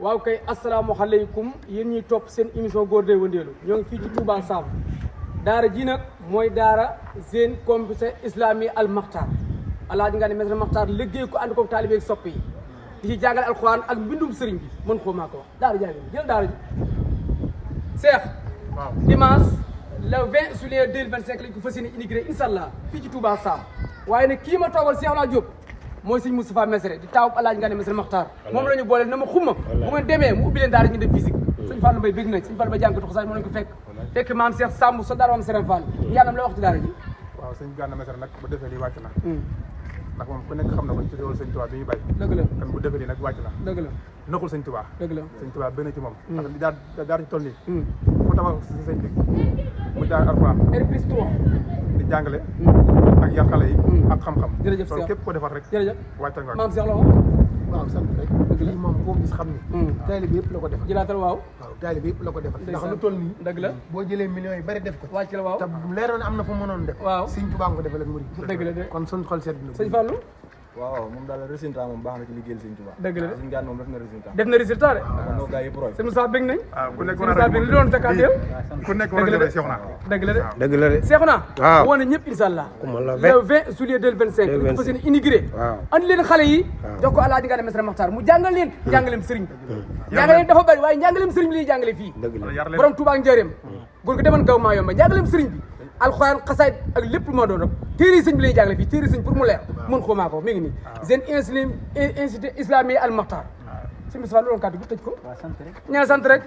waaw kay asalaamaaleykum yéen ñuy topp seen émission góor day wëndeelu ñoo ngi fii ci Touba Sam daara ji nag mooy daara Zen Complexe Islami Al Makhtar alaaji nga ne Mesere Makhtar liggéey ko ànd ko taalibe ak soppe yi di ci jàngale alxuraan ak mbindum sëriñ bi mën xoo maa ko wax daara jaa ngi jël daara ji Cheikh dimanche le 20 juillet 2025 lañ ko fas yéene inauguré incha allah fii ci Touba Sam waaye nag kii ma toogal Cheikh Ouna Diop mooy sëñ Moustapha Mesere di taawub alaaji nga ne Mesere Makhtar moom la ñu boole na ma xumma bu ngeen demee mu ubbi leen daara ñu def physique sëñ Fallou Mbaye bëgg nañ sëñ Fallou Mbaye jàng ko xasaay moo lañ ko fekk maam Cheikh Samb so daara maam Serigne Fall yàlla la wax ci daara ji waaw sëñ Gana Mesere nag bu defee lii wàcc na ndax moom ku nekk xam na ko ci réewal sëñ Touba bi ñu bàyyi dëgg la kon bu defee lii nag wàcc na dëgg la naxul sëñ Touba dëgg la sëñ Touba bëgg na ci moom ndax li daara ci toll nii mu tabax si sëñ bi mu jàng alxuraan R+3 di jàngale ak yar xale yi ak xam-xam jërëjëf loolu képp ko defar rek jërëjëf wàccal nga maam Cheikh la wax waaw sant rek lii moom koo gis xam ni taalibe yëpp la ko defal jëlaatal waaw waaw taalibe yëpp la ko defal ndax lu toll nii dëgg la boo jëlee millions yi bari def ko wàcc la waaw te leer na am na fu mënoon def waaw Sëñ Tuubaa nga ko defal ak murid dëgg la de kon suñ xol sedd na sëñ Fallou waaw moom daal résultat moom baax na ci liggéeyal Sëñ Tuubaa dëgg la de Sëñ Gana moom def na résultat def na résultat de kon noo gaa yëpp roy sëñ Moussa bëgg nañ waaw ku nekk sëñ Moussa bëgg li doon sa kàddu yow ku nekk war a jëlee Cheikh Ouna dëgg la de dëgg la de Cheikh Ouna waaw woon na ñëpp incha allah Kuma la le 20 juillet 2025 ñu fas yéene inauguré waaw andi leen xale yi jox ko alaaji nga ne Mesere Makhtar mu jàngal leen njàngaleem sëriñ njàngaleem dafa bëri waaye njàngaleem sëriñ bi liy jàngale fii dëgg la borom Touba ak Njaaréem góor gi demoon gaw maa yomba njàngaleem sëriñ bi alxuraan xasaayid ak lépp lu ma doon rek téere sëñ bi lay jàngale fii téere sëñ pour mu leer mën xoo maa ko mi ngi nii Zen Institut Islami Al Makhtar sëñ Moustapha loolu kàddu gi tëj ko ñaan sant rek